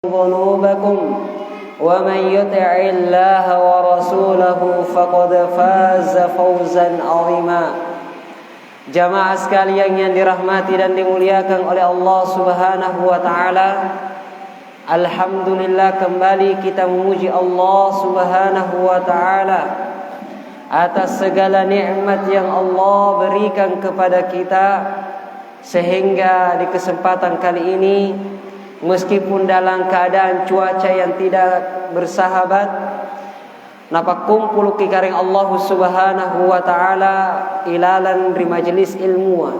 ذنوبكم ومن يطع الله ورسوله فقد فاز فوزا عظيما. Jamaah sekalian yang dirahmati dan dimuliakan oleh Allah Subhanahu wa taala, alhamdulillah kembali kita memuji Allah Subhanahu wa taala atas segala nikmat yang Allah berikan kepada kita, sehingga di kesempatan kali ini meskipun dalam keadaan cuaca yang tidak bersahabat, napa kumpul kikaring Allah Subhanahu wa taala ilalan di majelis ilmu.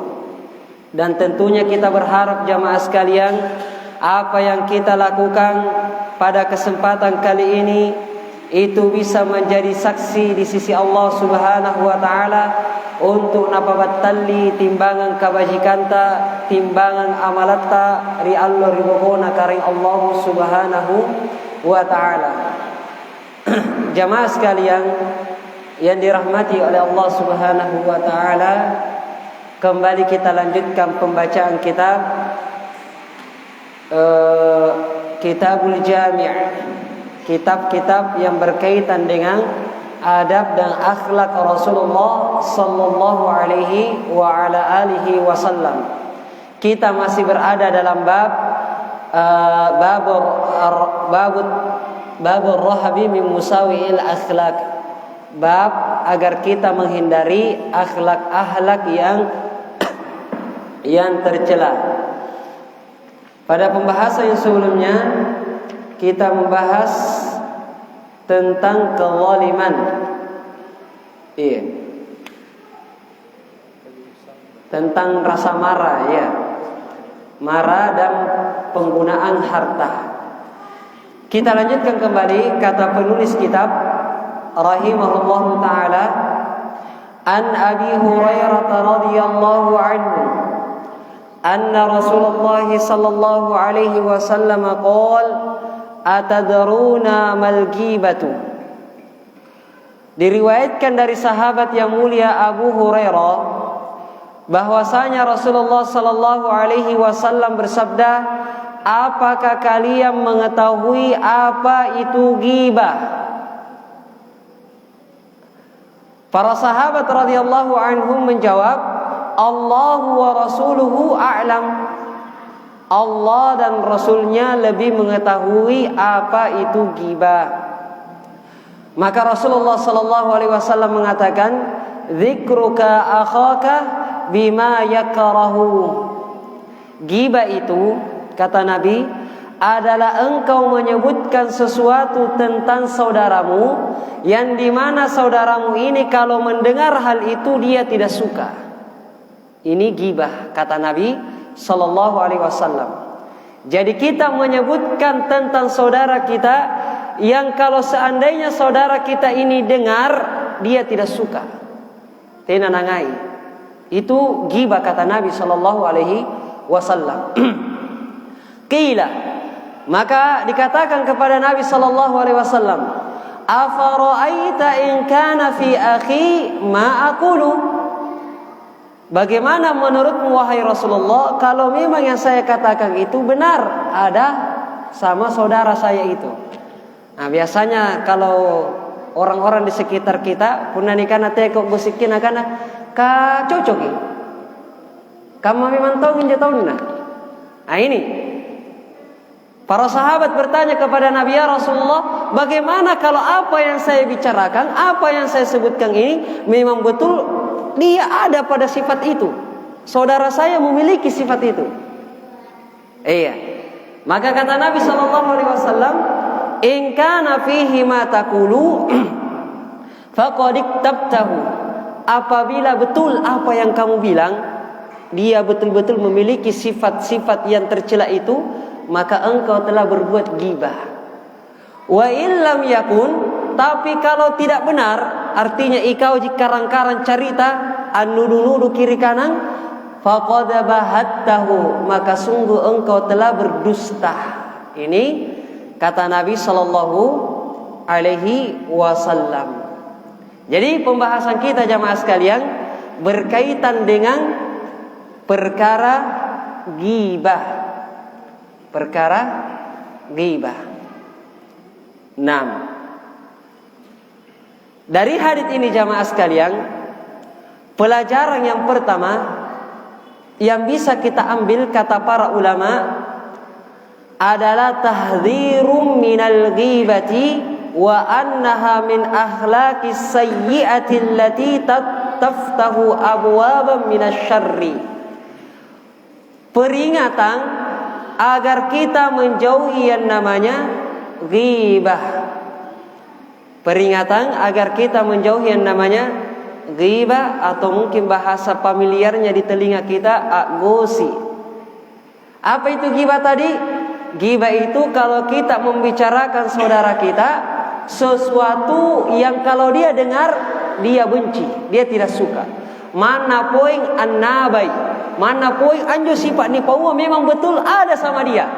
Dan tentunya kita berharap jamaah sekalian, apa yang kita lakukan pada kesempatan kali ini itu bisa menjadi saksi di sisi Allah Subhanahu wa taala untuk napa batalli timbangan kabajikanta, timbangan amalatta ri Allah ribohona karing Allah Subhanahu wa taala. Jamaah sekalian yang dirahmati oleh Allah Subhanahu wa taala, kembali kita lanjutkan pembacaan kitab Kitabul Jami', kitab-kitab yang berkaitan dengan adab dan akhlak Rasulullah sallallahu alaihi wa ala alihi wasallam. Kita masih berada dalam babur rahabi min musawiil akhlak, bab agar kita menghindari akhlak-akhlak yang tercela. Pada pembahasan yang sebelumnya kita membahas tentang kezaliman. Iya. Tentang rasa marah, ya. Marah dan penggunaan harta. Kita lanjutkan kembali kata penulis kitab rahimahullahu taala, an Abi Hurairah radhiyallahu anhu anna Rasulullah sallallahu alaihi wasallam qala atadruna mal ghibatu. Diriwayatkan dari sahabat yang mulia Abu Hurairah bahwasanya Rasulullah sallallahu alaihi wasallam bersabda, apakah kalian mengetahui apa itu ghibah? Para sahabat radhiyallahu anhum menjawab, Allahu wa rasuluhu a'lam. Allah dan Rasulnya lebih mengetahui apa itu ghibah. Maka Rasulullah sallallahu alaihi wasallam mengatakan, dzikruka akhaka bima yakrahu. Ghibah itu, kata Nabi, adalah engkau menyebutkan sesuatu tentang saudaramu yang dimana saudaramu ini kalau mendengar hal itu dia tidak suka. Ini ghibah, kata Nabi sallallahu alaihi wasallam. Jadi kita menyebutkan tentang saudara kita yang kalau seandainya saudara kita ini dengar dia tidak suka, tenanangai. Itu ghibah, kata Nabi sallallahu alaihi wasallam. Qila, maka dikatakan kepada Nabi sallallahu alaihi wasallam, afara'aita in kana fi akhi ma aqulu? Bagaimana menurutmu wahai Rasulullah kalau memang yang saya katakan itu benar ada sama saudara saya itu? Nah, biasanya kalau orang-orang di sekitar kita punna nikana teko bosikin akana ka cocoki. Kamu memang tahu inja tahu nah. Nah ini para sahabat bertanya kepada Nabi, ya Rasulullah, bagaimana kalau apa yang saya bicarakan, apa yang saya sebutkan ini memang betul dia ada pada sifat itu, saudara saya memiliki sifat itu. Iya. Maka kata Nabi sallallahu alaihi wasallam, in kana fihi ma taqulu faqad iktabtahu. Apabila betul apa yang kamu bilang, dia betul-betul memiliki sifat-sifat yang tercela itu, maka engkau telah berbuat ghibah. Wa illam yakun, tapi kalau tidak benar, artinya ikau jikarang-karang cerita nudu-nudu kiri kanan, faqad bahattahu, maka sungguh engkau telah berdusta. Ini kata Nabi sallallahu alaihi wasallam. Jadi pembahasan kita jamaah sekalian berkaitan dengan perkara ghibah. Perkara ghibah. 6. Dari hadits ini jamaah sekalian, pelajaran yang pertama yang bisa kita ambil kata para ulama adalah tahdzirum minal ghibati wa annaha min akhlaqis sayyi'ati allati taftahu abwaban minasyarri. Peringatan agar kita menjauhi yang namanya ghibah. Peringatan agar kita menjauhi yang namanya ghibah, atau mungkin bahasa familiarnya di telinga kita agosi. Apa itu ghibah tadi? Ghibah itu kalau kita membicarakan saudara kita sesuatu yang kalau dia dengar dia benci, dia tidak suka. Mana poin annabai, mana poin anjo sifat ni pauwa memang betul ada sama dia.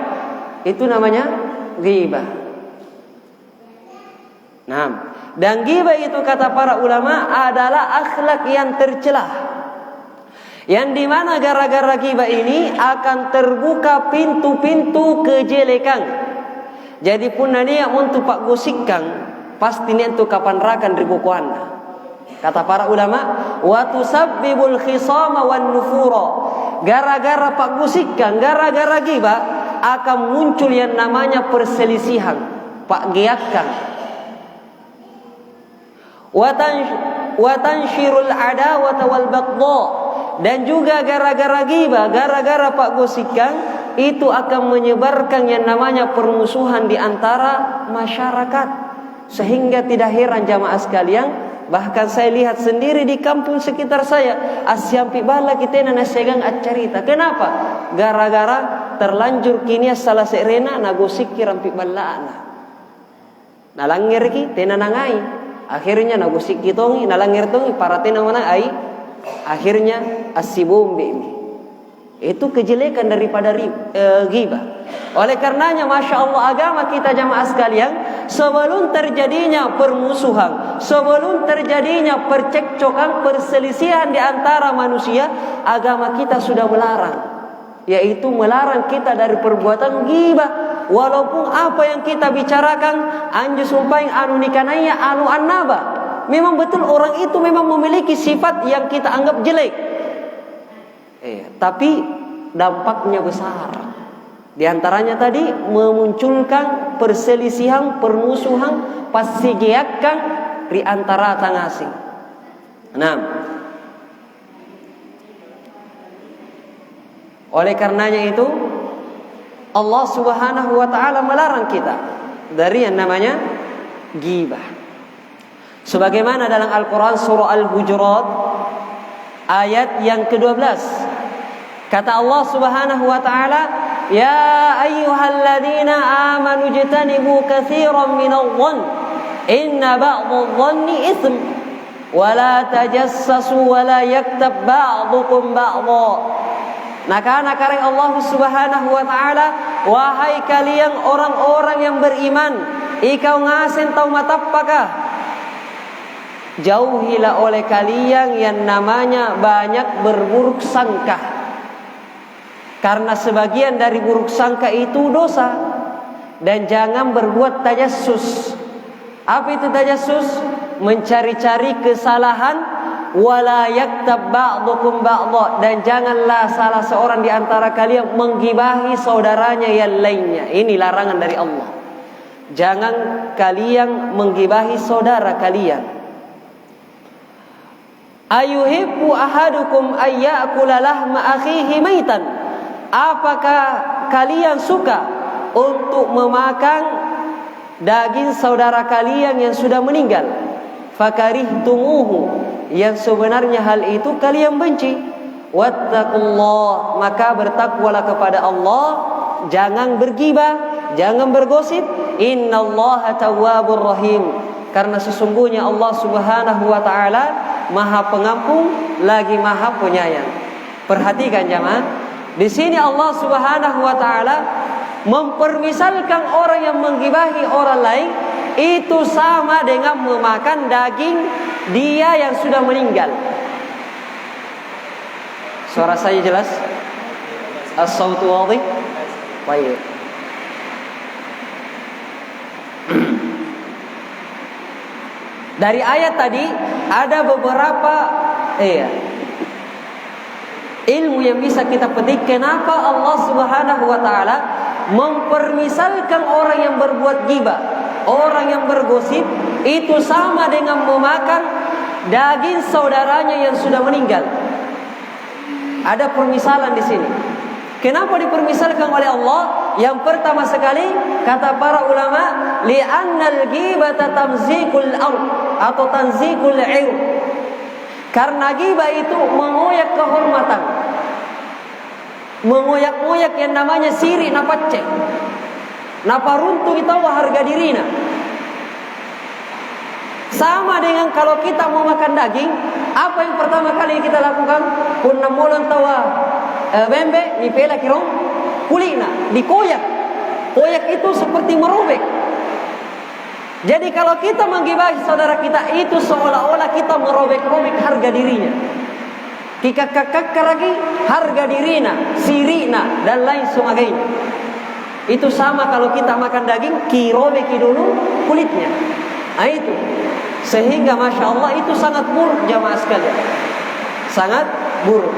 Itu namanya ghibah. Nah, dan ghibah itu kata para ulama adalah akhlak yang tercelah, yang dimana gara-gara ghibah ini akan terbuka pintu-pintu kejelekan. Jadi pun dia untuk pak gosikkan pasti ni untuk kapan rakan ribukuan. Kata para ulama, wa tusabbibul khisama wan nufura. Gara-gara pak gosikkan, gara-gara ghibah akan muncul yang namanya perselisihan, pak giakan. Watanshirul adawata wal baghdha, dan juga gara-gara ghibah, gara-gara pak gosikan itu akan menyebarkan yang namanya permusuhan di antara masyarakat. Sehingga tidak heran jamaah sekalian, bahkan saya lihat sendiri di kampung sekitar saya, asyampi bala kita nasegang acarita. Kenapa? Gara-gara terlanjur kini salah serena nagosik rampi balana. Nalangir ki tenanangai. Akhirnya nagusik kitongi nalangir tongi para tena mana ai, akhirnya asibum ini. Itu kejelekan daripada ghibah. Oleh karenanya masya Allah agama kita jamaah sekalian, sebelum terjadinya permusuhan, sebelum terjadinya percekcokan, perselisihan di antara manusia, agama kita sudah melarang, yaitu melarang kita dari perbuatan ghibah. Walaupun apa yang kita bicarakan anju sumpahin anu nikanaya anu annaba, memang betul orang itu memang memiliki sifat yang kita anggap jelek, tapi dampaknya besar. Di antaranya tadi memunculkan perselisihan, permusuhan, pasigiakan di antara tangasing. Nah, oleh karenanya itu Allah Subhanahu wa taala melarang kita dari yang namanya ghibah. Sebagaimana dalam Al-Qur'an surah Al-Hujurat ayat yang ke-12, kata Allah Subhanahu wa taala, "Ya ayyuhalladzina amanu ijtanibu katsiran minadh-dhann inna ba'dadh-dhanni itsm wa la tajassasu wa la yaktab ba'dukum ba'dha." Maka karena Allah Subhanahu wa taala, wahai kalian orang-orang yang beriman, ikau ngasen tau matappakah? Jauhilah oleh kalian yang namanya banyak berburuk sangka. Karena sebagian dari buruk sangka itu dosa. Dan jangan berbuat tajassus. Apa itu tajassus? Mencari-cari kesalahan. Wala yaktab ba'dukum ba'dha, dan janganlah salah seorang di antara kalian menggibahi saudaranya yang lainnya. Ini larangan dari Allah. Jangan kalian menggibahi saudara kalian. Ayuhibbu ahadukum ayyakula lahma akhihi maitan. Apakah kalian suka untuk memakan daging saudara kalian yang sudah meninggal? Fakarihtumuhu, yang sebenarnya hal itu kalian benci. Wattaqullah, maka bertakwalah kepada Allah, jangan bergibah, jangan bergosip. Innallaha tawwabur rahim, karena sesungguhnya Allah Subhanahu wa taala Maha Pengampun lagi Maha Penyayang. Perhatikan jemaah, di sini Allah Subhanahu wa taala mempermisalkan orang yang menggibahi orang lain itu sama dengan memakan daging dia yang sudah meninggal. Suara saya jelas? As-sautu wadih? Baik. Dari ayat tadi ada beberapa ilmu yang bisa kita petik. Kenapa Allah Subhanahu wa taala mempermisalkan orang yang berbuat ghibah, orang yang bergosip itu sama dengan memakan daging saudaranya yang sudah meninggal. Ada permisalan di sini. Kenapa dipermisalkan oleh Allah? Yang pertama sekali kata para ulama, li'annal ghibata tamzikul ard atau tanzikul 'ir. Karena ghibah itu mengoyak kehormatan. Mengoyak-ngoyak yang namanya siri napacek. Napa runtuh itu harga dirina. Sama dengan kalau kita mau makan daging, apa yang pertama kali kita lakukan? Kunna molon tawa bembe ni pela kirong kulina dikoyak. Koyak itu seperti merobek. Jadi kalau kita menggibahi saudara kita itu seolah-olah kita merobek-robek harga dirinya. Kikak-kakak lagi harga dirina, sirina dan lain sebagainya. Itu sama kalau kita makan daging, kirobeki dulu kulitnya. Nah itu. Sehingga Masya Allah itu sangat buruk jamaah sekalian. Sangat buruk.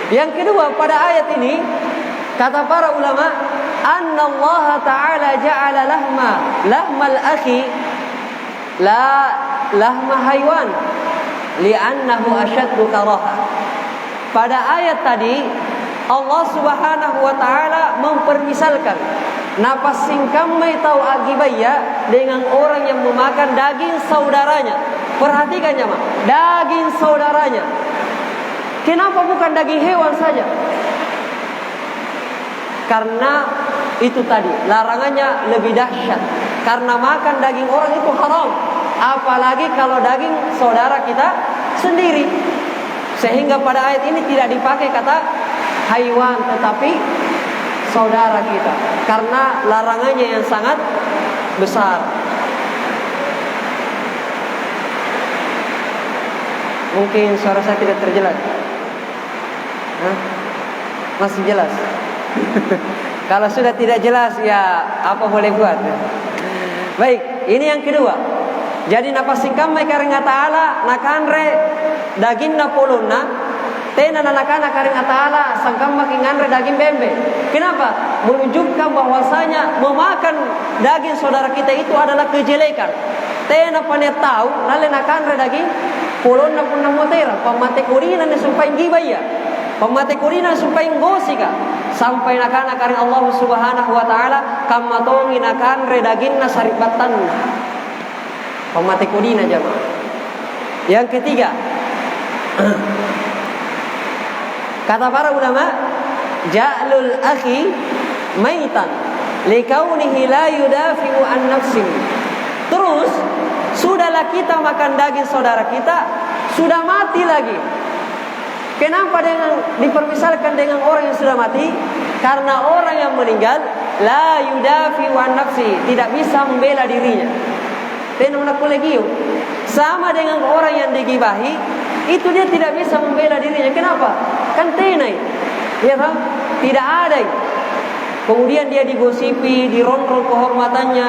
Yang kedua pada ayat ini kata para ulama, anna Allah Ta'ala ja'ala lahmal akhi la lahma haywan li'annahu asyaddu karaha. Pada ayat tadi Allah Subhanahu wa taala mempermisalkan napas singkamai tau agibaya dengan orang yang memakan daging saudaranya. Perhatikan jemaah, daging saudaranya. Kenapa bukan daging hewan saja? Karena itu tadi larangannya lebih dahsyat. Karena makan daging orang itu haram. Apalagi kalau daging saudara kita sendiri. Sehingga pada ayat ini tidak dipakai kata haywan, tetapi saudara kita. Karena larangannya yang sangat besar. Mungkin suara saya tidak terjelas. Masih jelas? Kalau sudah tidak jelas ya apa boleh buat. Baik, ini yang kedua. Jadi napa singkam mai karena ta'ala nakanre daging napolona tena nakana karena ta'ala sangkam makinganre daging bembe. Kenapa? Menunjukkan bahwasanya memakan daging saudara kita itu adalah kejelekan. Tena pane tahu nale nakanre daging polona pun namotera pamate kurina ne supaya gibaya. Pamate kurina supaya ngosika sampai nakana karena Allah Subhanahu wa taala kamatongi nakanre dagingna saribatanna. Pamate kurina jamaah. Yang ketiga, kata para ulama, ja'lul akhi maitan likaunihi la yudafi'u an nafsihi. Terus sudahlah kita makan daging saudara kita sudah mati lagi. Kenapa dipermisalkan dengan orang yang sudah mati? Karena orang yang meninggal la yudafi'u an nafsihi, tidak bisa membela dirinya. Sama dengan orang yang digibahi, itu dia tidak bisa membela dirinya. Kenapa? Kan tenai, ya kan? Tidak ada. Kemudian dia digosipi, dironrol kehormatannya,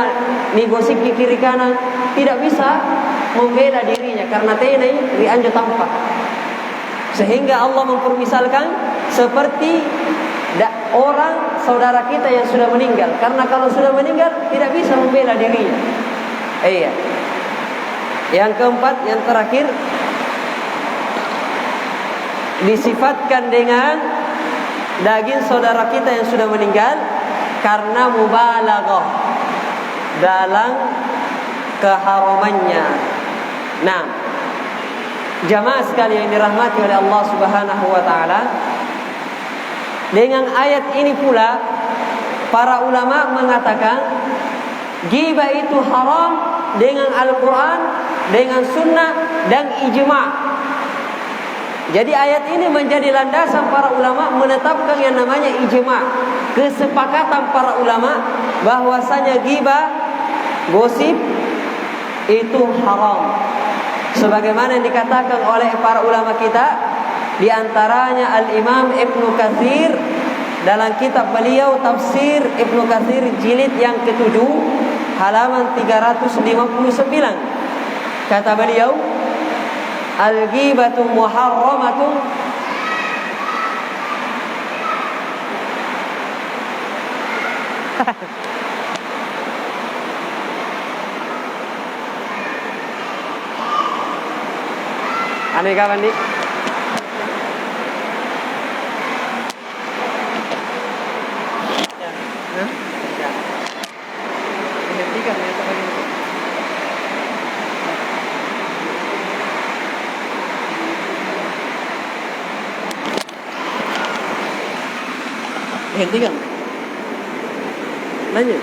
digosipi kiri kanan, tidak bisa membela dirinya karena tenai rianjo tampak. Sehingga Allah mempermisalkan seperti orang saudara kita yang sudah meninggal. Karena kalau sudah meninggal tidak bisa membela dirinya. Iya. Yang keempat, yang terakhir, disifatkan dengan daging saudara kita yang sudah meninggal karena mubalaghah dalam keharamannya. Nah, jamaah sekalian yang dirahmati oleh Allah Subhanahu wa taala, dengan ayat ini pula para ulama mengatakan ghibah itu haram dengan Al-Quran, dengan sunnah dan ijma'. Jadi ayat ini menjadi landasan para ulama menetapkan yang namanya ijma', kesepakatan para ulama bahwasanya ghibah, gosip itu haram. Sebagaimana yang dikatakan oleh para ulama kita, di antaranya Al-Imam Ibnu Katsir dalam kitab beliau Tafsir Ibnu Katsir jilid yang ke-7 halaman 359. Kata beliau, al-ghibatu muharramatun Aneh kapan nih? Dihentikan ya sampai ini. Dihentikan. Lanjut.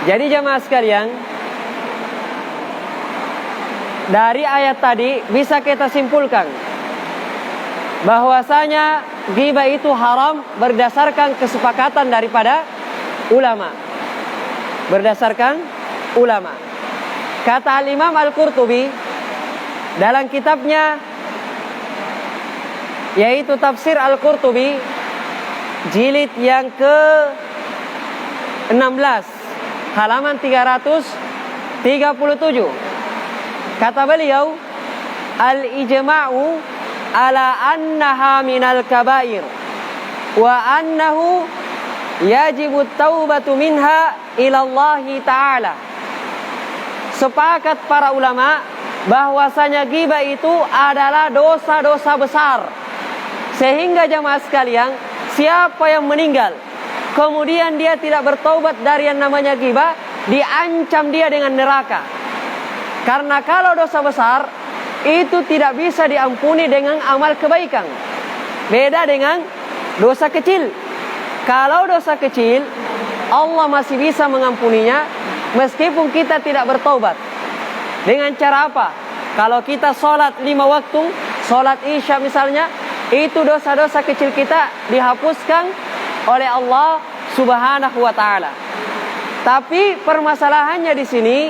Jadi jamaah sekalian, dari ayat tadi bisa kita simpulkan bahwasanya ghibah itu haram berdasarkan kesepakatan daripada ulama. Berdasarkan ulama. Kata Al-Imam Al-Qurtubi dalam kitabnya yaitu Tafsir Al-Qurtubi jilid yang ke-16 halaman 337. Kata beliau, al-ijma'u ala annaha minal kabair wa annahu yajibu taubatu minha ilallahi ta'ala. Sepakat para ulama bahwasanya ghibah itu adalah dosa-dosa besar. Sehingga jamaah sekalian, siapa yang meninggal kemudian dia tidak bertaubat dari yang namanya ghibah, diancam dia dengan neraka. Karena kalau dosa besar itu tidak bisa diampuni dengan amal kebaikan. Beda dengan dosa kecil. Kalau dosa kecil Allah masih bisa mengampuninya meskipun kita tidak bertaubat. Dengan cara apa? Kalau kita sholat 5 waktu, sholat isya misalnya, itu dosa-dosa kecil kita dihapuskan oleh Allah Subhanahu wa taala. Tapi permasalahannya di sini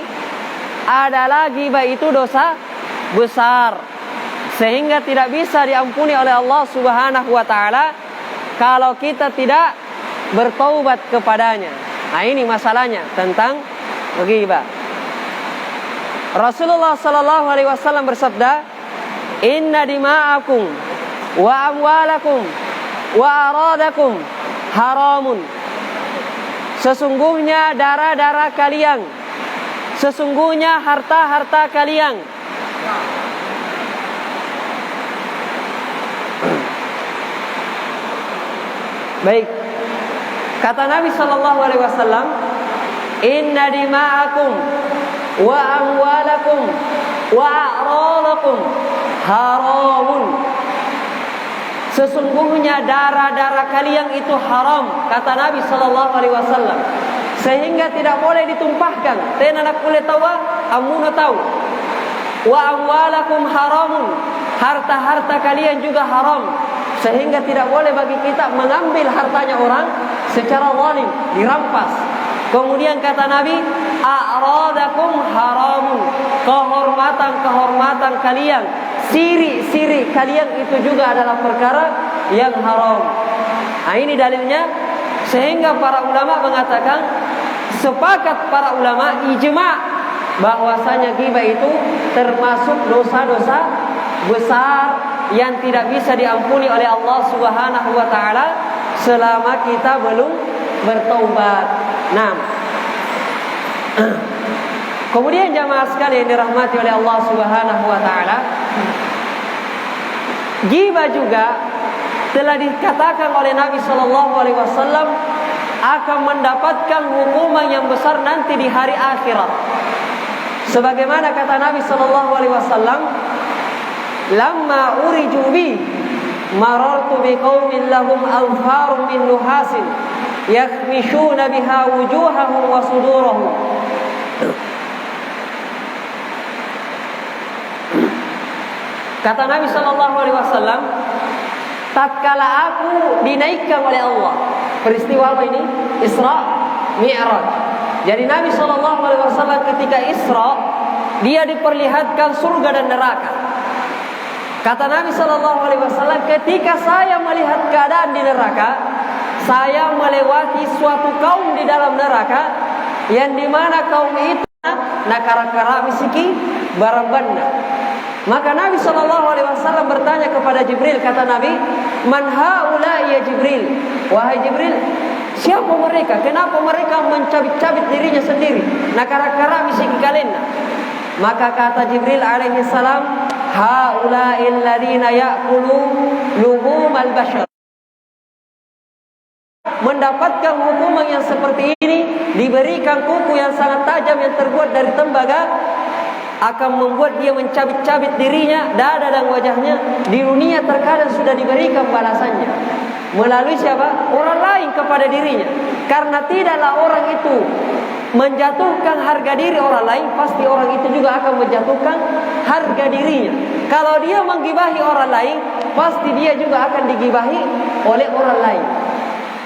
adalah ghibah itu dosa besar sehingga tidak bisa diampuni oleh Allah Subhanahu wa taala kalau kita tidak bertaubat kepadanya. Nah, ini masalahnya tentang ghibah. Rasulullah sallallahu alaihi wasallam bersabda, "Inna dima'akum wa amwalakum wa aradakum haramun." Sesungguhnya darah-darah kalian, sesungguhnya harta-harta kalian, baik. Kata Nabi sallallahu alaihi wasallam, "Inna dima'akum wa amwalakum wa a'radakum haramun." Sesungguhnya darah-darah kalian itu haram, kata Nabi sallallahu alaihi wasallam, sehingga tidak boleh ditumpahkan. Tenanak boleh tahu, amun tahu. Wa amwalakum haramun, harta-harta kalian juga haram, sehingga tidak boleh bagi kita mengambil hartanya orang secara zalim, dirampas. Kemudian kata Nabi, a'radakum haramun, kehormatan-kehormatan kalian, siri-siri kalian itu juga adalah perkara yang haram. Nah, ini dalilnya. Sehingga para ulama mengatakan, sepakat para ulama ijma' bahwasanya ghibah itu termasuk dosa-dosa besar yang tidak bisa diampuni oleh Allah Subhanahu wa taala selama kita belum bertaubat. Nah, kemudian jamaah sekalian yang dirahmati oleh Allah Subhanahu wa taala, ghibah juga telah dikatakan oleh Nabi sallallahu alaihi wasallam akan mendapatkan hukuman yang besar nanti di hari akhirat. Sebagaimana kata Nabi sallallahu alaihi wasallam, "Lamma uriju bi marartu biqaumin lahum anfarun min nuhasin yakhmishuna biha wujuhahum wa sudurahum." Kata Nabi sallallahu alaihi wasallam, tatkala aku dinaikkan oleh Allah, peristiwa apa ini? Isra Mi'raj. Jadi Nabi sallallahu alaihi wasallam ketika Isra, dia diperlihatkan surga dan neraka. Kata Nabi SAW, ketika saya melihat keadaan di neraka, saya melewati suatu kaum di dalam neraka, yang dimana kaum itu nakara-kara misiki barambanda. Maka Nabi SAW bertanya kepada Jibril, kata Nabi, man haula ya Jibril, wahai Jibril, siapa mereka? Kenapa mereka mencabit-cabit dirinya sendiri? Nakara-kara misiki kalian. Maka kata Jibril alaihi salam, haula'il ladzina ya'kulu luhumal bashar. Mendapatkan hukuman yang seperti ini, diberikan kuku yang sangat tajam yang terbuat dari tembaga, akan membuat dia mencabit-cabit dirinya, dada dan wajahnya. Di dunia terkadang sudah diberikan balasannya melalui siapa? Orang lain kepada dirinya. Karena tidaklah orang itu menjatuhkan harga diri orang lain, pasti orang itu juga akan menjatuhkan harga dirinya. Kalau dia menggibahi orang lain, pasti dia juga akan digibahi oleh orang lain.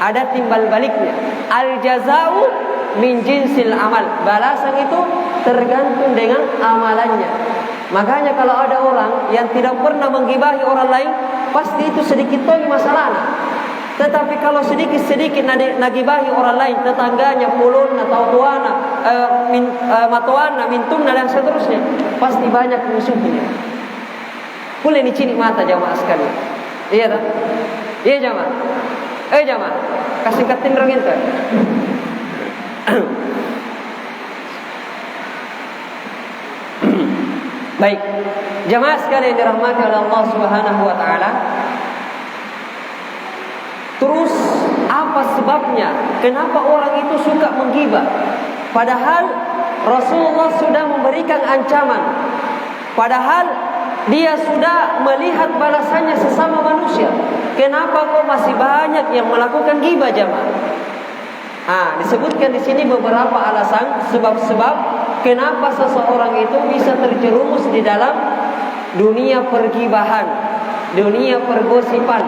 Ada timbal baliknya. Al-jazau min jinsil amal. Balasan itu tergantung dengan amalannya. Makanya kalau ada orang yang tidak pernah menggibahi orang lain, pasti itu sedikit toy masalahnya. Tetapi kalau sedikit-sedikit nagibahi orang lain, tetangganya, pulun atau tuana, matuana, mintuna dan seterusnya, pasti banyak musuhnya. Boleh dicinik mata jamaah sekalian. Iya tak? Iya jamaah. Jamaah, kasih katin rangin tak? Baik, jamaah sekalian dirahmati oleh Allah Subhanahu wa taala. Terus apa sebabnya? Kenapa orang itu suka menggibah? Padahal Rasulullah sudah memberikan ancaman. Padahal dia sudah melihat balasannya sesama manusia. Kenapa kok masih banyak yang melakukan ghibah jamaah? Disebutkan di sini beberapa alasan, sebab-sebab kenapa seseorang itu bisa terjerumus di dalam dunia pergibahan, dunia pergosipan.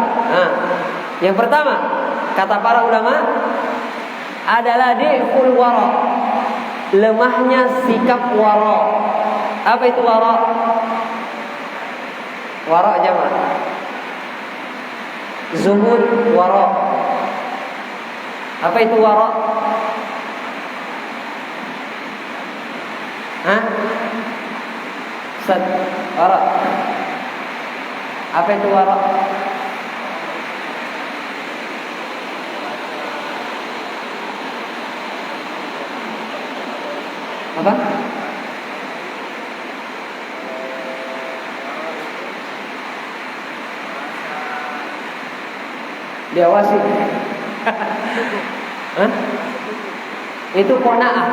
Yang pertama, kata para ulama, adalah di'ful wara, lemahnya sikap wara. Apa itu wara? Wara jamaah. Zuhud wara. Apa itu wara? Wara. Apa itu wara? Apa? Diawasi. Itu qanaah.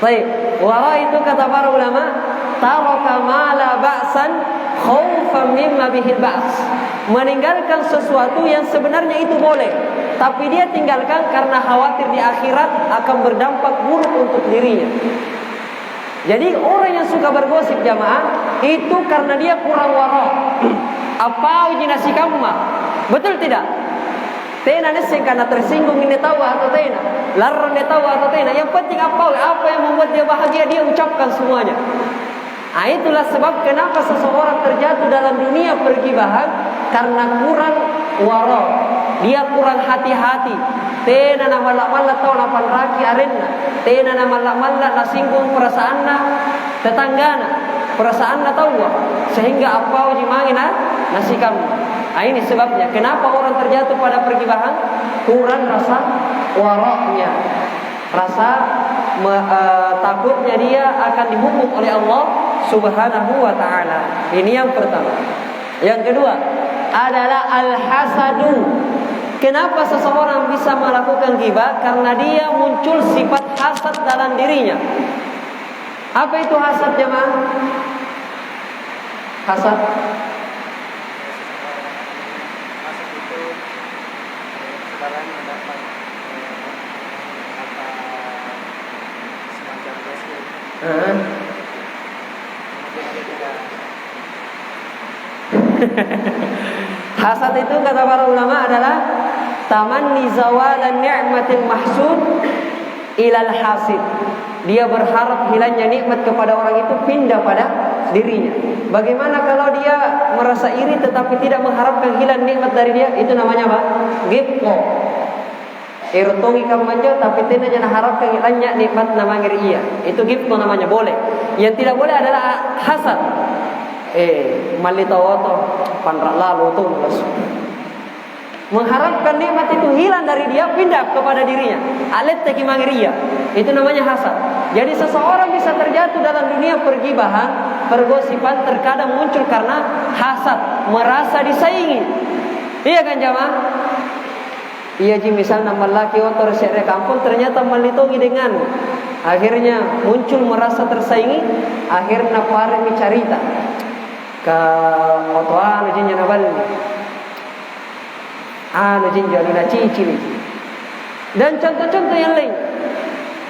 Baik, wara itu kata para ulama, taraka ma la ba'san khaufan mimma bihi ba's. Meninggalkan sesuatu yang sebenarnya itu boleh, tapi dia tinggalkan karena khawatir di akhirat akan berdampak buruk untuk dirinya. Jadi orang yang suka bergosip jamaah itu karena dia kurang wara. Apa uji nasi kamma? Betul tidak? Tena neseng karena tersinggung ini tahu atau tena, larang dia tahu atau tena. Yang penting apa yang membuat dia bahagia, dia ucapkan semuanya. Itulah sebab kenapa seseorang terjatuh dalam dunia pergibahan, karena kurang wara. Dia kurang hati-hati. Tena na malak-malak tahu napan raki arenna. Tena na malak-malak nasinggung perasaanna tetanggana. Perasaanna tahu sehingga apa uji mangina nasi kamu. Ini sebabnya kenapa orang terjatuh pada pergibahan, kurang rasa wara'nya, rasa takutnya dia akan dihukum oleh Allah Subhanahu wa ta'ala. Ini yang pertama. Yang kedua adalah al-hasadu. Kenapa seseorang bisa melakukan ghibah? Karena dia muncul sifat hasad dalam dirinya. Apa itu hasad jemaah? Hasad sekarang mendapat apa semacam blessing. Kemudian dia tidak. Hasad itu kata para ulama adalah tamanni zawalan ni'matil mahsud ilal hasid. Dia berharap hilangnya nikmat kepada orang itu pindah pada dirinya. Bagaimana kalau dia merasa iri tetapi tidak mengharapkan hilang nikmat dari dia? Itu namanya apa? Ghibto. Irtongi kamu manja tapi tidak jangan harapkan hilangnya nikmat namanya ria. Itu ghibto namanya, boleh. Yang tidak boleh adalah hasad. Malitawoto panrak lalu tuh mengharapkan nikmat itu hilang dari dia, pindah kepada dirinya. Alet teki mangiria. Itu namanya hasad. Jadi seseorang bisa terjatuh dalam dunia pergibahan, pergosipan, terkadang muncul karena hasad, merasa disaingi. Iya kan jamaah? Iya ji, misal nama laki otor sere kampung ternyata melitongi dengan, akhirnya muncul merasa tersaingi, akhirnya pare micarita ke otoan jinnya nabal. Jinja luna cici. Dan contoh-contoh yang lain.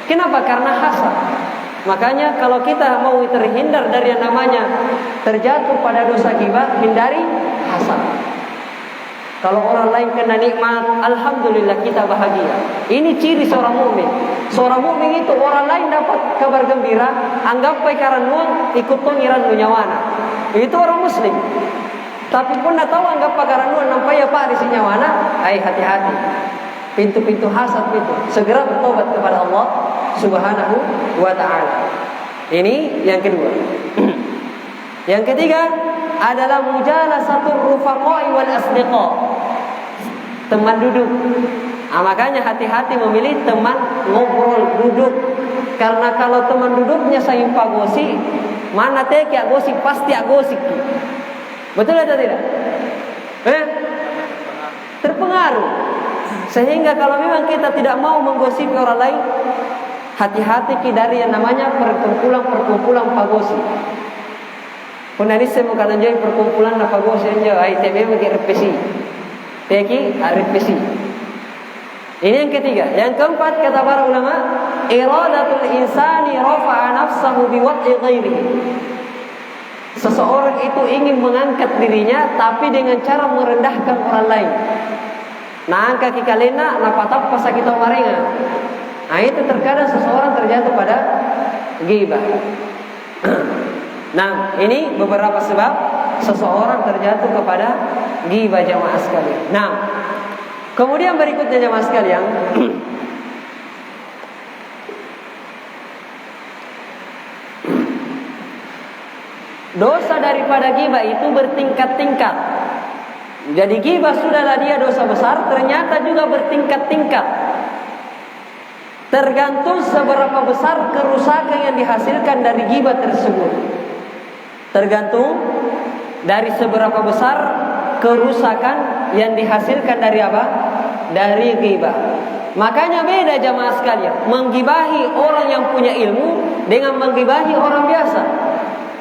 Kenapa? Karena hasad. Makanya kalau kita mau terhindar dari yang namanya terjatuh pada dosa ghibah, hindari hasad. Kalau orang lain kena nikmat, alhamdulillah kita bahagia. Ini ciri seorang mukmin. Seorang mukmin itu orang lain dapat kabar gembira, anggap perkara nuang ikut pengiran nyawana. Itu orang muslim. Tapi pun nak tahu anggap pagaranuan nampai apa di sini mana? Hati-hati. Pintu-pintu hasad itu segera bertobat kepada Allah Subhanahu wa taala. Ini yang kedua. Yang ketiga adalah mujalasatur rufaqa'i wal asdiqa. Teman duduk. Makanya hati-hati memilih teman ngobrol duduk. Karena kalau teman duduknya saing pagosi, mana teh kiak gosip pasti agosik. Betul atau tidak? Terpengaruh. Sehingga kalau memang kita tidak mau menggosipi orang lain, hati-hati dari yang namanya perkumpulan pagosi. Penalis saya mau kata jadi perkumpulan pagosi aja. ITB bagi repesi. Teki repesi. Ini yang ketiga. Yang keempat kata para ulama, iradatul insani rafa'a nafsahu biwad'i ghairihi. Seseorang itu ingin mengangkat dirinya tapi dengan cara merendahkan orang lain. Nah, angka kikalena napatap pasal kita maringa. Nah, itu terkadang seseorang terjatuh pada ghibah. Nah, ini beberapa sebab seseorang terjatuh kepada ghibah jamaah sekalian. Nah, kemudian berikutnya jamaah sekalian, dosa daripada ghibah itu bertingkat-tingkat. Jadi ghibah sudahlah dia dosa besar, ternyata juga bertingkat-tingkat. Tergantung seberapa besar kerusakan yang dihasilkan dari ghibah tersebut. Tergantung dari seberapa besar kerusakan yang dihasilkan dari apa? Dari ghibah. Makanya beda jamaah sekalian, menggibahi orang yang punya ilmu dengan menggibahi orang biasa.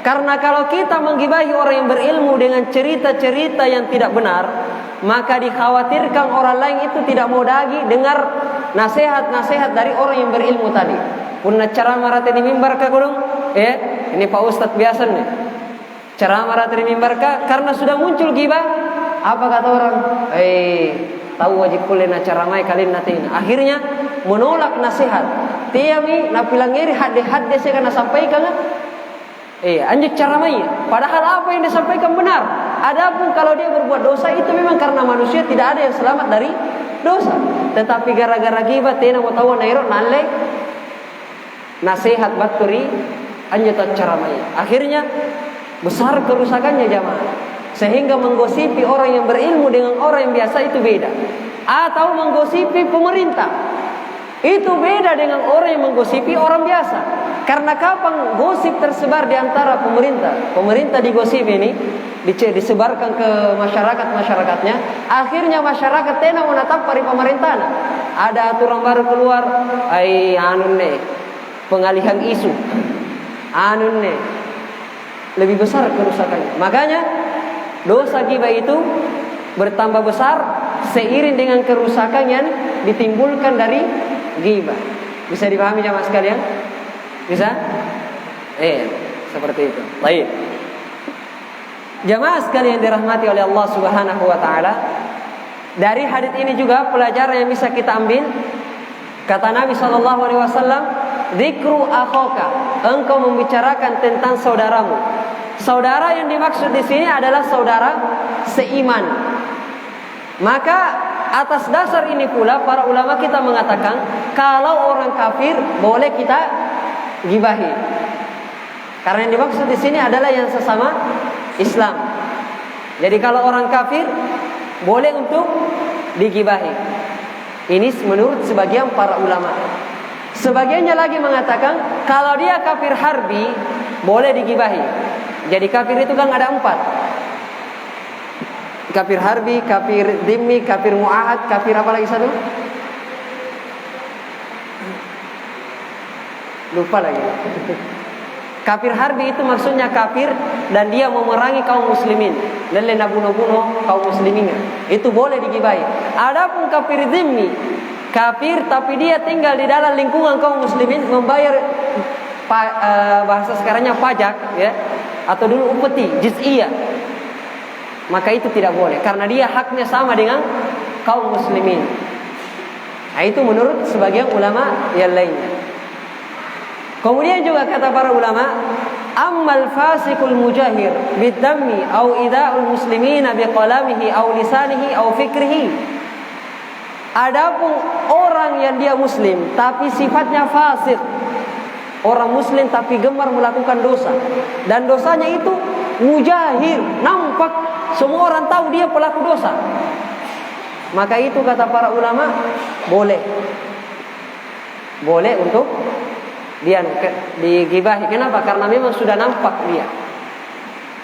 Karena kalau kita menggibahi orang yang berilmu dengan cerita-cerita yang tidak benar, maka dikhawatirkan orang lain itu tidak mau lagi dengar nasihat-nasihat dari orang yang berilmu tadi. Punna cara marate di mimbar ka gulung, ini Pak Ustadz biasa nih. Cara marate di mimbar ka karena sudah muncul ghibah, apa kata orang? Tahu wajib kulen acara mai kalian natin. Akhirnya menolak nasihat. Tiami napilangiri hadde-hadde saya kana sampaikan. Anjir cara main. Padahal apa yang disampaikan benar. Adapun kalau dia berbuat dosa itu memang karena manusia tidak ada yang selamat dari dosa. Tetapi gara-gara ghibah tena mau tahu nairo nalle nasihat baturi anjir cara main. Akhirnya besar kerusakannya jamaah. Sehingga menggosipi orang yang berilmu dengan orang yang biasa itu beda. Atau menggosipi pemerintah. Itu beda dengan orang yang menggosipi orang biasa. Karena kapan gosip tersebar di antara pemerintah, pemerintah digosip ini disebarkan ke masyarakatnya, akhirnya masyarakat tena menatap dari pemerintahan. Ada aturan baru keluar, pengalihan isu, lebih besar kerusakannya. Makanya dosa ghibah itu bertambah besar seiring dengan kerusakan yang ditimbulkan dari ghibah. Bisa dipahami jamaah sekalian? Bisa? Seperti itu. Baik. Jamaah sekalian dirahmati oleh Allah Subhanahu wa taala, dari hadits ini juga pelajaran yang bisa kita ambil. Kata Nabi sallallahu alaihi wasallam, "Dzikru akhaka," engkau membicarakan tentang saudaramu. saudara yang dimaksud di sini adalah saudara seiman. Maka atas dasar ini pula para ulama kita mengatakan kalau orang kafir boleh kita gibahi. Karena yang dimaksud di sini adalah yang sesama Islam. Jadi kalau orang kafir boleh untuk digibahi. Ini menurut sebagian para ulama. Sebagiannya lagi mengatakan kalau dia kafir harbi boleh digibahi. Jadi kafir itu kan ada 4. Kafir harbi, kafir dhimmi, kafir mu'ahad, kafir apa lagi satu? Lupa lagi. Kafir harbi itu maksudnya kafir dan dia memerangi kaum muslimin, lalu bunuh-bunuh kaum muslimin. Itu boleh digibahi. Adapun kafir dhimmi, kafir tapi dia tinggal di dalam lingkungan kaum muslimin, membayar bahasa sekarangnya pajak, ya, atau dulu upeti, jiz'iyah. Maka itu tidak boleh karena dia haknya sama dengan kaum muslimin. Nah, itu menurut sebagian ulama yang lainnya. Kemudian juga kata para ulama, ammal fasikul mujahir bidammi au ida'ul muslimina biqalamihi au lisanihi au fikrihi. Adapun orang yang dia muslim tapi sifatnya fasik, orang muslim tapi gemar melakukan dosa, dan dosanya itu mujahir, nampak, semua orang tahu dia pelaku dosa, maka itu kata para ulama boleh untuk dia digibahi. Kenapa? Karena memang sudah nampak dia,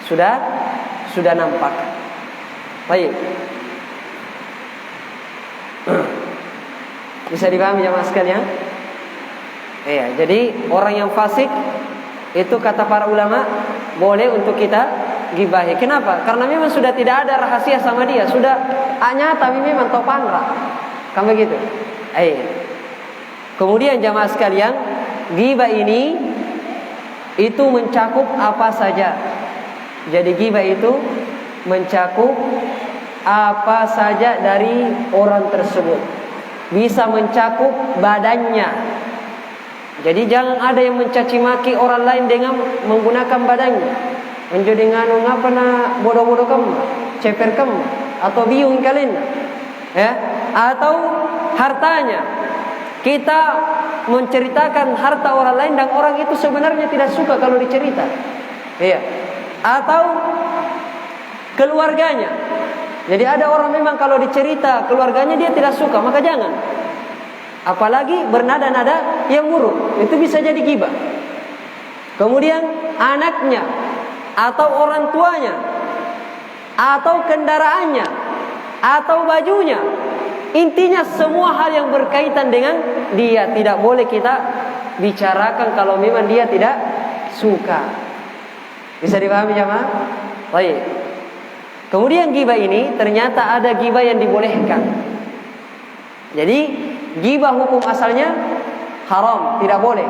sudah nampak. Baik, bisa dipahami jemaah sekalian? Iya, jadi orang yang fasik itu kata para ulama boleh untuk kita gibahi. Kenapa? Karena memang sudah tidak ada rahasia sama dia, sudah nyata memang tau panra. Kan begitu? Kemudian jamaah sekalian, ghibah ini itu mencakup apa saja. Jadi ghibah itu mencakup apa saja dari orang tersebut. Bisa mencakup badannya. Jadi jangan ada yang mencaci maki orang lain dengan menggunakan badannya. Menjadi nganu ngapa na bodoh-bodoh kamu, ceper kamu, atau biung kalian, ya, atau hartanya. Kita menceritakan harta orang lain dan orang itu sebenarnya tidak suka kalau dicerita, ya. Atau keluarganya. Jadi ada orang memang kalau dicerita keluarganya dia tidak suka, maka jangan. Apalagi bernada-nada yang buruk, itu bisa jadi ghibah. Kemudian anaknya, atau orang tuanya, atau kendaraannya, atau bajunya. Intinya semua hal yang berkaitan dengan dia tidak boleh kita bicarakan kalau memang dia tidak suka. Bisa dipahami jemaah? Baik. Kemudian ghibah ini ternyata ada ghibah yang dibolehkan. Jadi ghibah hukum asalnya haram, tidak boleh.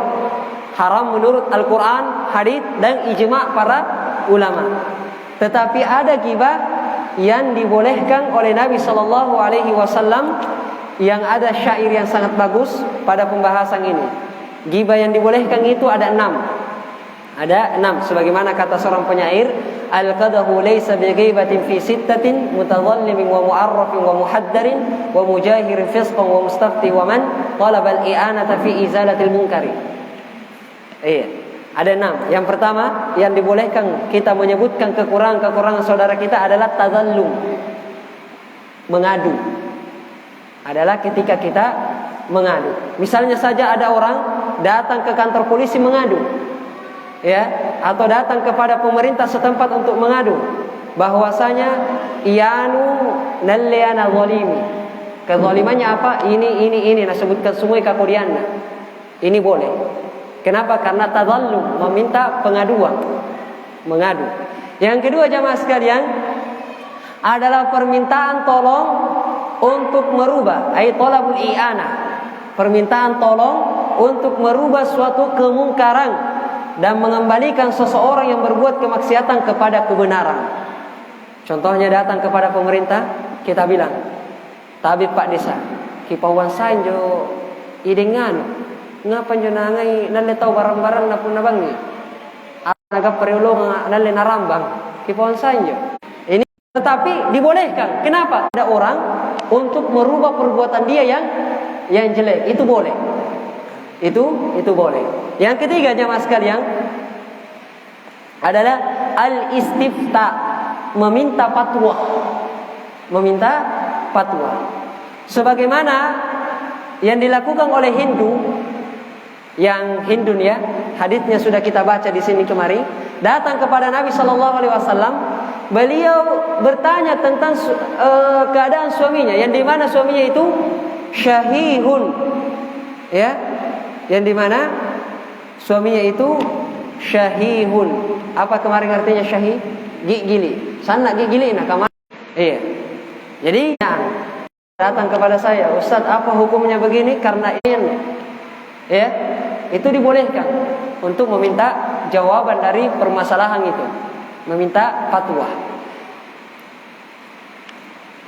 Haram menurut Al-Quran, hadits dan ijma' para ulama. Tetapi ada ghibah yang dibolehkan oleh Nabi SAW, yang ada syair yang sangat bagus pada pembahasan ini. Ghibah yang dibolehkan itu ada 6. Ada 6. Sebagaimana kata seorang penyair, al-qadahu laysa bighibatin fi sittatin mutadhallimin wa mu'arrafin wa muhaddarin wa mujahirin fisqan wa mustafti wa man talaba al-i'anata fi izalatil munkari. Ada 6. Yang pertama yang dibolehkan kita menyebutkan kekurangan-kekurangan saudara kita adalah tazallum, mengadu. Adalah ketika kita mengadu. Misalnya saja ada orang datang ke kantor polisi mengadu, ya, atau datang kepada pemerintah setempat untuk mengadu bahwasanya ianu nalliana zalimi, kezalimannya apa, ini nah sebutkan semua kakodianna. Ini boleh. Kenapa? Karena tazallum, meminta pengaduan, mengadu. Yang kedua jamaah sekalian adalah permintaan tolong untuk merubah, ai talabul i'anah, permintaan tolong untuk merubah suatu kemungkaran dan mengembalikan seseorang yang berbuat kemaksiatan kepada kebenaran. Contohnya datang kepada pemerintah, kita bilang, tabib Pak Desa, kipawan sanjo idengan, ngapa jo nangai nalle tau barang-barang na pun nabangi. Naga periulung adalah narambang kipon saja. Ini tetapi dibolehkan. Kenapa? Ada orang untuk merubah perbuatan dia yang jelek. Itu boleh. Itu boleh. Yang ketiga jamaah sekalian adalah al-istifta, meminta fatwa. Meminta fatwa. Sebagaimana yang dilakukan oleh Hindu, yang Hindu ya, hadisnya sudah kita baca di sini kemarin, datang kepada Nabi sallallahu alaihi wasallam, beliau bertanya tentang keadaan suaminya, yang di mana suaminya itu syahihun. Ya, yang di mana suaminya itu syahihun. Apa kemarin artinya syahih? Gigili. Sana gigili nak kamar. Iya. Jadi datang kepada saya, Ustaz, apa hukumnya begini? Karena ini, ya, itu dibolehkan untuk meminta jawaban dari permasalahan itu, meminta fatwa.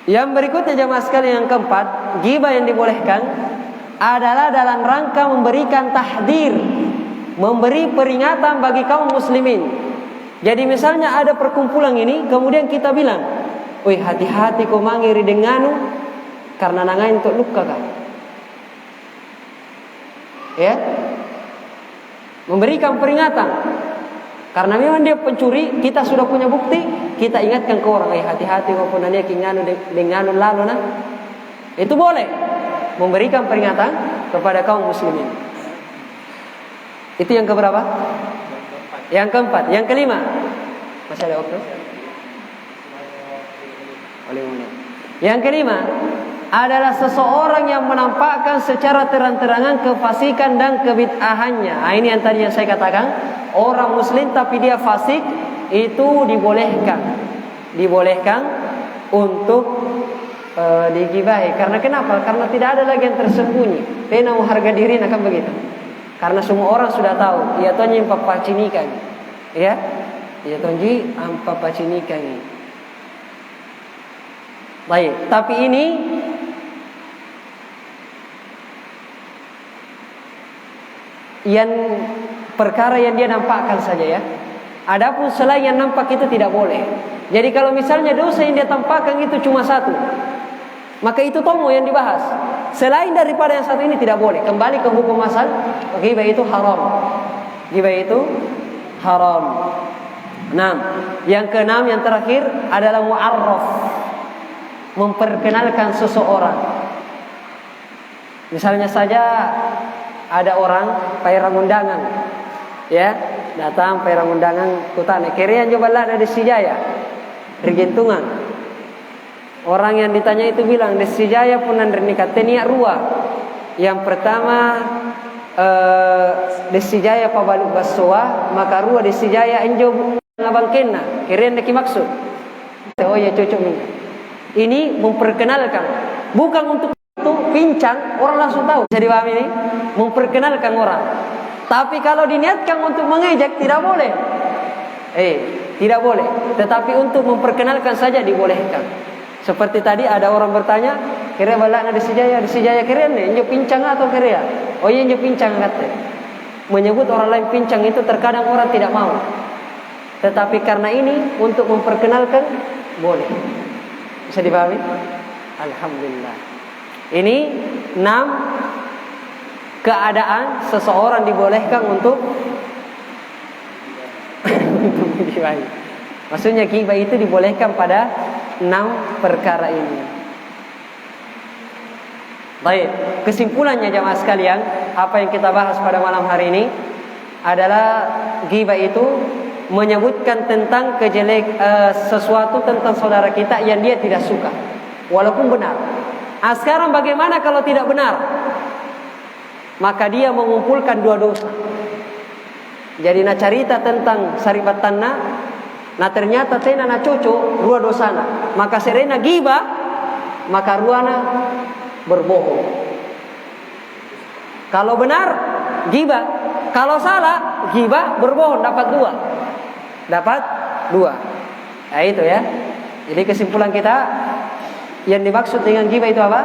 Yang berikutnya jamaah sekalian, yang keempat, ghibah yang dibolehkan adalah dalam rangka memberikan tahdir, memberi peringatan bagi kaum muslimin. Jadi misalnya ada perkumpulan ini, kemudian kita bilang, "Wih, hati-hati kau mangiri denganu, karena nangai untuk luka kan." Ya, memberikan peringatan. Karena memang dia pencuri, kita sudah punya bukti, kita ingatkan ke orang, hati-hati kau pun nanya kinganu denganu lalu nah. Itu boleh, memberikan peringatan kepada kaum muslimin. Itu yang keberapa? Yang keempat. Yang kelima, masih ada waktu? Yang kelima adalah seseorang yang menampakkan secara terang-terangan kefasikan dan kebid'ahannya. Ini yang tadi yang saya katakan, orang muslim tapi dia fasik, itu dibolehkan untuk digibahi. Karena kenapa? Karena tidak ada lagi yang tersembunyi. Pena mau harga diri akan begitu. Karena semua orang sudah tahu, ia tonji papacinikan. Ya, ia tonji papacinikan. Baik, tapi ini yang perkara yang dia nampakkan saja ya. Adapun selain yang nampak itu tidak boleh. Jadi kalau misalnya dosa yang dia tampakkan itu cuma satu, maka itu tomo yang dibahas. Selain daripada yang satu ini tidak boleh. Kembali ke hukum asal, ghibah itu haram. Ghibah itu haram. Nah, yang keenam, yang terakhir adalah mu'arraf, memperkenalkan seseorang. Misalnya saja ada orang pairang undangan, ya, datang pairang undangan kutane kirian coba lah dari Sijaya Rigentungan. Orang yang ditanya itu bilang di Sijaya pun nikah tenia rua. Yang pertama di Sijaya pabaluk basoa, maka rua di Sijaya enjo ngabang kena kirian deki maksud. Oh ya cocok nih. Ini memperkenalkan, bukan untuk itu pincang orang langsung tahu. Bisa dipahami ini? Memperkenalkan orang. Tapi kalau diniatkan untuk mengejek tidak boleh. Tidak boleh. Tetapi untuk memperkenalkan saja dibolehkan. Seperti tadi ada orang bertanya, kira balak ada di Sijaya kira nih, injo pincang atau kira? Oh iya injo pincang kata. Menyebut orang lain pincang itu terkadang orang tidak mau. Tetapi karena ini untuk memperkenalkan boleh. Bisa dipahami? Alhamdulillah. Ini 6 keadaan seseorang dibolehkan untuk digibahi. Maksudnya ghibah itu dibolehkan pada 6 perkara ini. Baik, kesimpulannya jamaah sekalian, apa yang kita bahas pada malam hari ini adalah ghibah itu menyebutkan tentang sesuatu tentang saudara kita yang dia tidak suka, walaupun benar. Sekarang bagaimana kalau tidak benar? Maka dia mengumpulkan 2 dosa. Jadi na cerita tentang saribatanna, na ternyata tena na cocok 2 dosana. Maka serena ghibah, maka ruana berbohong. Kalau benar ghibah, kalau salah ghibah berbohong, dapat 2. Dapat 2. Nah itu ya. Jadi kesimpulan kita, yang dimaksud dengan ghibah itu apa?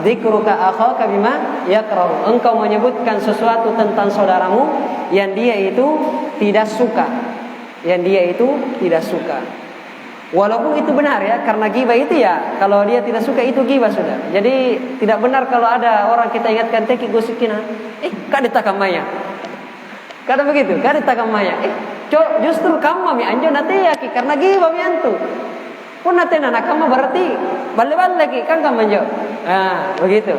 Dzikruka akhaka bima yakrahu. Engkau menyebutkan sesuatu tentang saudaramu yang dia itu tidak suka. yang dia itu tidak suka. Walaupun itu benar ya, karena ghibah itu ya, kalau dia tidak suka itu ghibah sudah. Jadi tidak benar kalau ada orang kita ingatkan teki gosikina, kada takamaya. Kada begitu, kada takamaya. Justru kamu mi anjo nate ya karena ghibah mi antu. Pun nate nana kamu berarti balik lagi kan kamu anjo. Nah, begitu.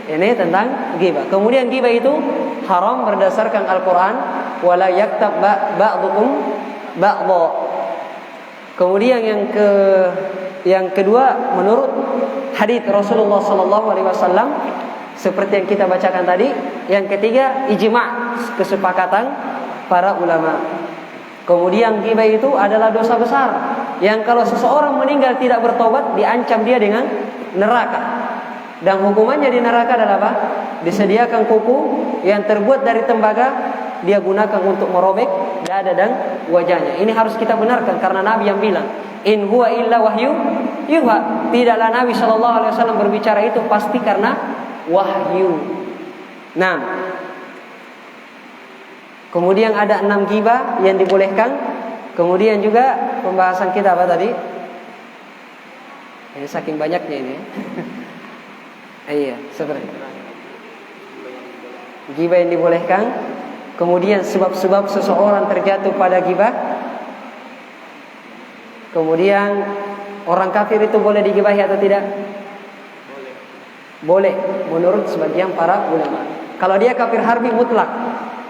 Ini tentang ghibah. Kemudian ghibah itu haram berdasarkan Al-Qur'an, wala yaktab ba'dukum ba'dha. Kemudian yang kedua menurut hadis Rasulullah sallallahu alaihi wasallam seperti yang kita bacakan tadi. Yang ketiga ijma', kesepakatan para ulama. Kemudian ghibah itu adalah dosa besar yang kalau seseorang meninggal tidak bertobat diancam dia dengan neraka. Dan hukumannya di neraka adalah apa? Disediakan kuku yang terbuat dari tembaga, dia gunakan untuk merobek dada dan wajahnya. Ini harus kita benarkan karena Nabi yang bilang, in huwa illa wahyu yuha. Tidaklah Nabi SAW berbicara itu pasti karena wahyu. Nah, kemudian ada 6 ghibah yang dibolehkan. Kemudian juga pembahasan kita apa tadi? Ini saking banyaknya ini. Iya, seperti ghibah yang dibolehkan. Kemudian sebab-sebab seseorang terjatuh pada ghibah. Kemudian orang kafir itu boleh digibahi atau tidak? Boleh, menurut sebagian para ulama. Kalau dia kafir harbi mutlak,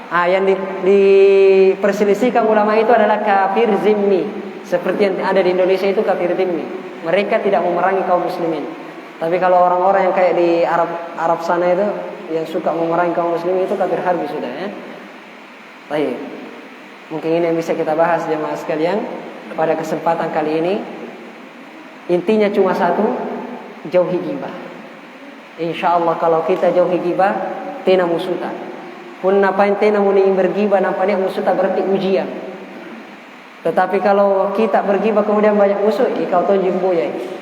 yang diperselisihkan ulama itu adalah kafir zimmi. Seperti yang ada di Indonesia itu kafir zimmi. Mereka tidak memerangi kaum muslimin. Tapi kalau orang-orang yang kayak di Arab sana itu yang suka memerangi kaum muslimin itu kafir harbi sudah ya. Baik. Mungkin ini yang bisa kita bahas jemaah sekalian pada kesempatan kali ini. Intinya cuma satu, jauhi ghibah. Insyaallah kalau kita jauhi ghibah, tena musuta. Pun napain tena muni berghibah nampaknya musuta berarti ujian. Tetapi kalau kita berghibah kemudian banyak musuh, kau tunjuk boyai.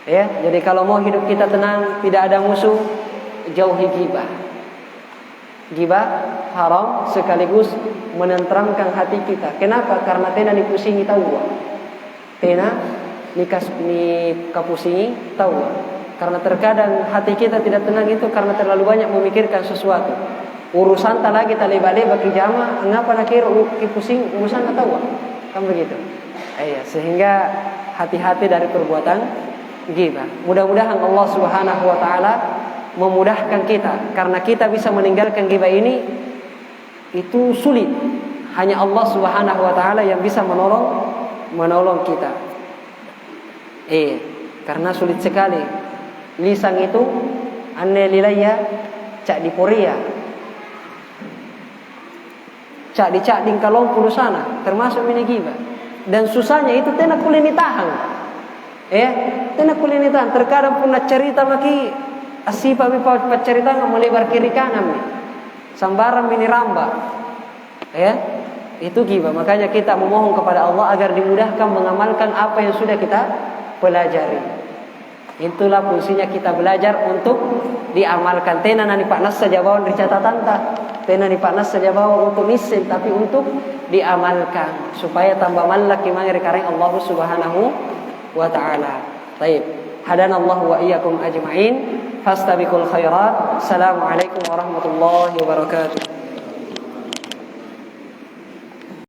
Ya, jadi kalau mau hidup kita tenang, tidak ada musuh, jauhi ghibah. Ghibah haram sekaligus menenteramkan hati kita. Kenapa? Karena tena dipusingi tahu. Tena kapusingi tahu. Karena terkadang hati kita tidak tenang itu karena terlalu banyak memikirkan sesuatu. Urusan tak lagi taleba-leba kijama, ngapa nak kira pusing urusan tak tahu. Kan begitu. Iya, sehingga hati-hati dari perbuatan ghibah. Mudah-mudahan Allah Subhanahu wa taala memudahkan kita karena kita bisa meninggalkan ghibah ini itu sulit. Hanya Allah Subhanahu wa taala yang bisa menolong kita. Karena sulit sekali. Lisan itu anne lilaya cak di Korea. Cak di kalong puluh sana termasuk ini ghibah. Dan susahnya itu tena kulini tahan. Tena kulini tahan. Terkadang pun nak cerita maki asipa bipa cerita melebar kiri kanan. Sambaran bini ramba. Itu ghibah. Makanya kita memohon kepada Allah agar dimudahkan mengamalkan apa yang sudah kita pelajari. Itulah fungsinya kita belajar untuk diamalkan. Tena nani Pak Nas saja bawa di catatan tak. Tena ni Pak Nas saja bawa untuk misil, tapi untuk diamalkan supaya tambah malak imang rekareng Allah Subhanahu wa taala. Baik. Hadanallahu wa iyyakum ajma'in. Fastabiqul khairat. Assalamualaikum warahmatullahi wabarakatuh.